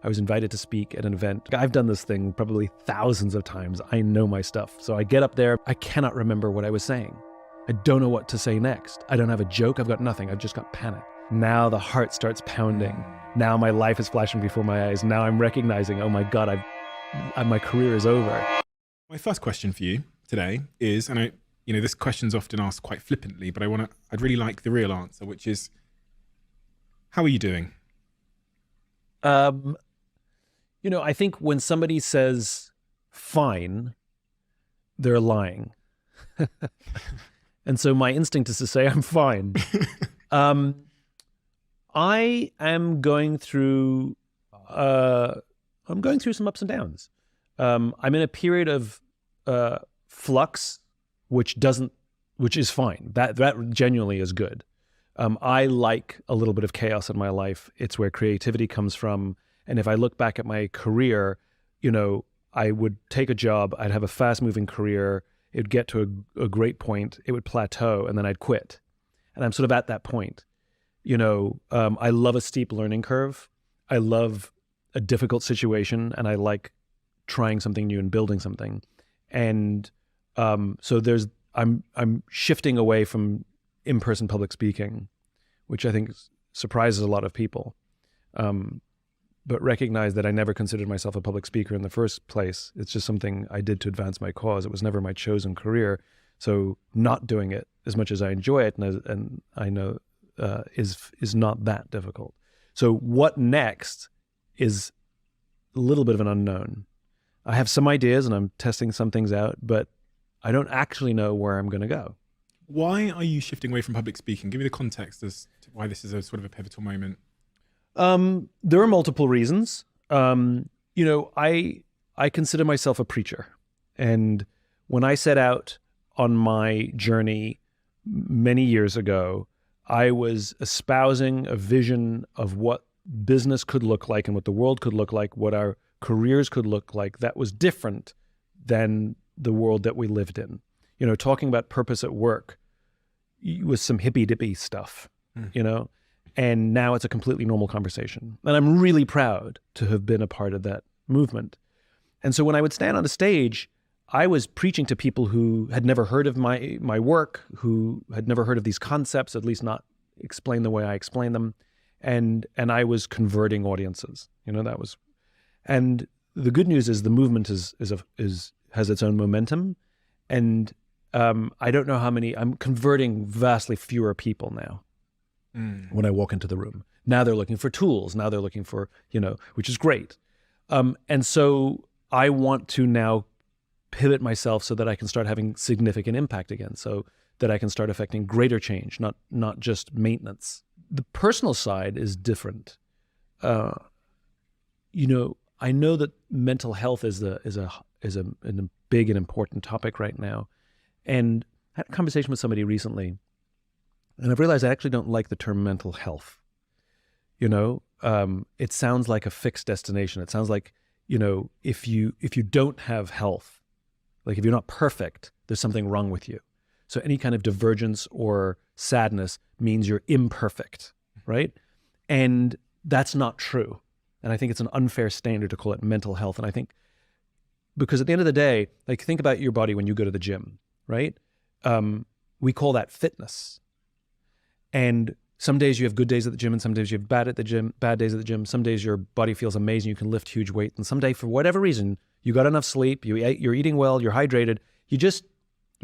I was invited to speak at an event. I've done this thing probably thousands of times. I know my stuff. So I get up there, I cannot remember what I was saying. I don't know what to say next. I don't have a joke, I've got nothing, I've just got panic. Now the heart starts pounding. Now my life is flashing before my eyes. Now I'm recognizing, oh my God, my career is over. My first question for you today is, and this question's often asked quite flippantly, but I'd really like the real answer, which is, how are you doing? I think when somebody says fine, they're lying. And so my instinct is to say I'm fine. I am going through some ups and downs. I'm in a period of flux, which is fine. That genuinely is good. I like a little bit of chaos in my life. It's where creativity comes from. And if I look back at my career, I would take a job, I'd have a fast-moving career, it would get to a great point, it would plateau, and then I'd quit. And I'm sort of at that point. I love a steep learning curve. I love a difficult situation, and I like trying something new and building something. And so I'm shifting away from in-person public speaking, which I think surprises a lot of people. But recognize that I never considered myself a public speaker in the first place. It's just something I did to advance my cause. It was never my chosen career. So not doing it, as much as I enjoy it, and I know is not that difficult. So what next is a little bit of an unknown. I have some ideas and I'm testing some things out, but I don't actually know where I'm going to go. Why are you shifting away from public speaking? Give me the context as to why this is a sort of a pivotal moment. There are multiple reasons. I consider myself a preacher. And when I set out on my journey many years ago, I was espousing a vision of what business could look like and what the world could look like, what our careers could look like that was different than the world that we lived in. Talking about purpose at work was some hippy-dippy stuff, and now it's a completely normal conversation. And I'm really proud to have been a part of that movement. And so when I would stand on a stage, I was preaching to people who had never heard of my work, who had never heard of these concepts, at least not explained the way I explain them. And I was converting audiences, and the good news is the movement has its own momentum. And I don't know how many, I'm converting vastly fewer people now. When I walk into the room. Now they're looking for tools. Now they're looking for, which is great. And so I want to now pivot myself so that I can start having significant impact again, so that I can start affecting greater change, not just maintenance. The personal side is different. I know that mental health is a big and important topic right now. And I had a conversation with somebody recently, and I've realized I actually don't like the term mental health. It sounds like a fixed destination. It sounds like, if you don't have health, like if you're not perfect, there's something wrong with you. So any kind of divergence or sadness means you're imperfect, right? And that's not true. And I think it's an unfair standard to call it mental health. And I think, because at the end of the day, like think about your body when you go to the gym, right? We call that fitness. And some days you have good days at the gym, and some days you have bad days at the gym. Some days your body feels amazing, you can lift huge weight. And some day, for whatever reason, you got enough sleep, you're eating well, you're hydrated, your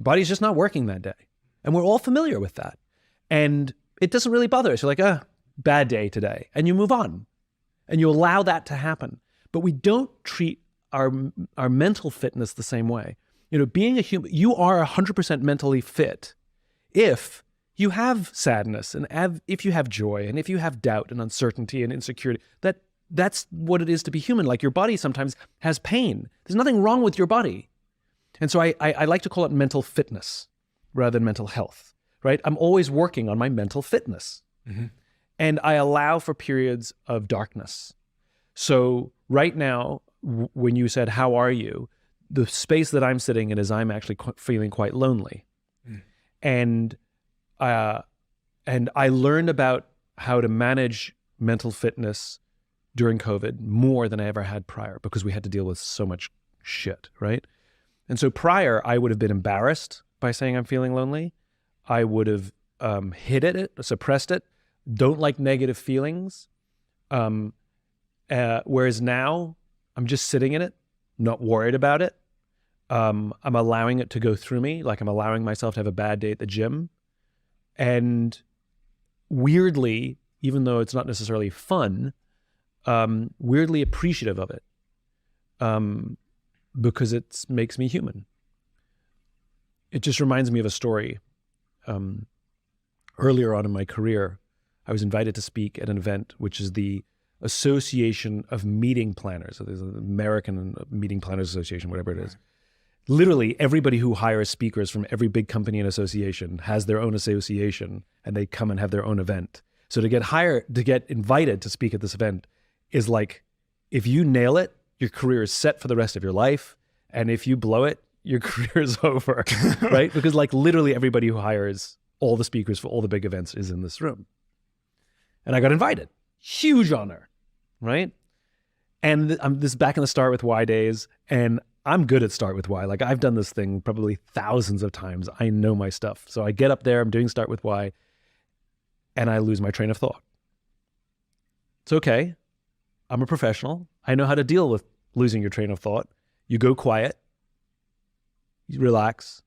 body's just not working that day. And we're all familiar with that. And it doesn't really bother us. You're like, bad day today. And you move on. And you allow that to happen. But we don't treat our mental fitness the same way. Being a human, you are 100% mentally fit if you have sadness, and if you have joy, and if you have doubt and uncertainty and insecurity. That's what it is to be human. Like your body sometimes has pain. There's nothing wrong with your body. And so I like to call it mental fitness rather than mental health, right? I'm always working on my mental fitness. Mm-hmm. And I allow for periods of darkness. So right now, when you said, how are you? The space that I'm sitting in is I'm actually feeling quite lonely. And I learned about how to manage mental fitness during COVID more than I ever had prior because we had to deal with so much shit, right? And so prior, I would have been embarrassed by saying I'm feeling lonely. I would have hid it, suppressed it, don't like negative feelings. Whereas now, I'm just sitting in it, not worried about it. I'm allowing it to go through me, like I'm allowing myself to have a bad day at the gym. And weirdly, even though it's not necessarily fun, weirdly appreciative of it because it makes me human. It just reminds me of a story. Earlier on in my career, I was invited to speak at an event, which is the Association of Meeting Planners. So there's an American Meeting Planners Association, whatever it is. Literally everybody who hires speakers from every big company and association has their own association, and they come and have their own event. So to get invited to speak at this event is like, if you nail it, your career is set for the rest of your life. And if you blow it, your career is over, right? Because like literally everybody who hires all the speakers for all the big events is in this room. And I got invited. Huge honor, right? And I'm this back in the Start With Why days, and I'm good at Start With Why. Like I've done this thing probably thousands of times. I know my stuff. So I get up there, I'm doing Start With Why, and I lose my train of thought. It's okay. I'm a professional. I know how to deal with losing your train of thought. You go quiet, you relax,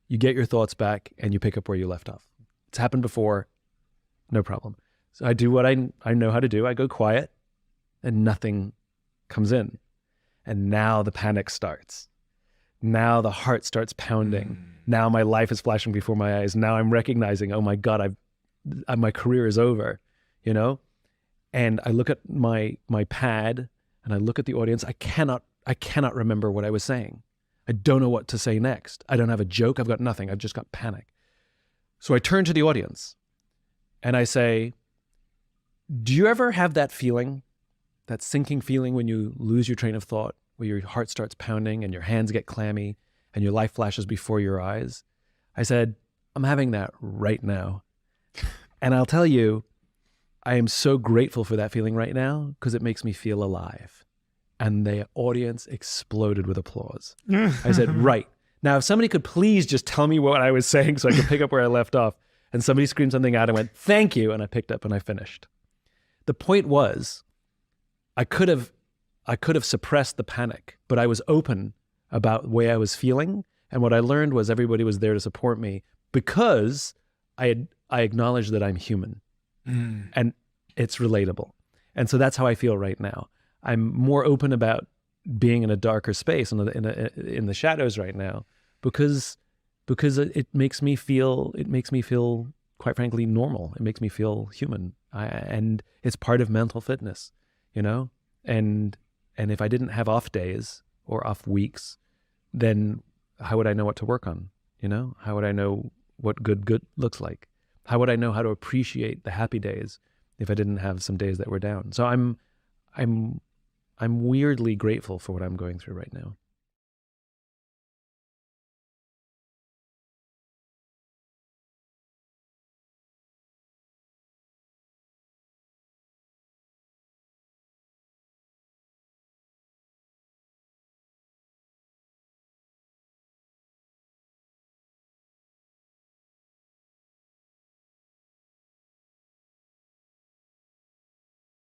you get your thoughts back, and you pick up where you left off. It's happened before, no problem. So I do what I know how to do. I go quiet, and nothing comes in. And now the panic starts. Now the heart starts pounding. Now my life is flashing before my eyes. Now I'm recognizing, oh my God, my career is over, you know? And I look at my pad and I look at the audience. I cannot remember what I was saying. I don't know what to say next. I don't have a joke. I've got nothing. I've just got panic. So I turn to the audience and I say, do you ever have that feeling, that sinking feeling when you lose your train of thought, where your heart starts pounding and your hands get clammy and your life flashes before your eyes? I said, I'm having that right now. And I'll tell you, I am so grateful for that feeling right now because it makes me feel alive. And the audience exploded with applause. I said, right. Now, if somebody could please just tell me what I was saying so I could pick up where I left off. And somebody screamed something out and went, thank you. And I picked up and I finished. The point was, I could have suppressed the panic, but I was open about the way I was feeling. And what I learned was everybody was there to support me because I acknowledged that I'm human and it's relatable. And so that's how I feel right now. I'm more open about being in a darker space in the shadows right now because it makes me feel quite frankly normal. It makes me feel human. And it's part of mental fitness, you know? And if I didn't have off days or off weeks, then how would I know what to work on? You know, how would I know what good looks like? How would I know how to appreciate the happy days if I didn't have some days that were down? So I'm weirdly grateful for what I'm going through right now.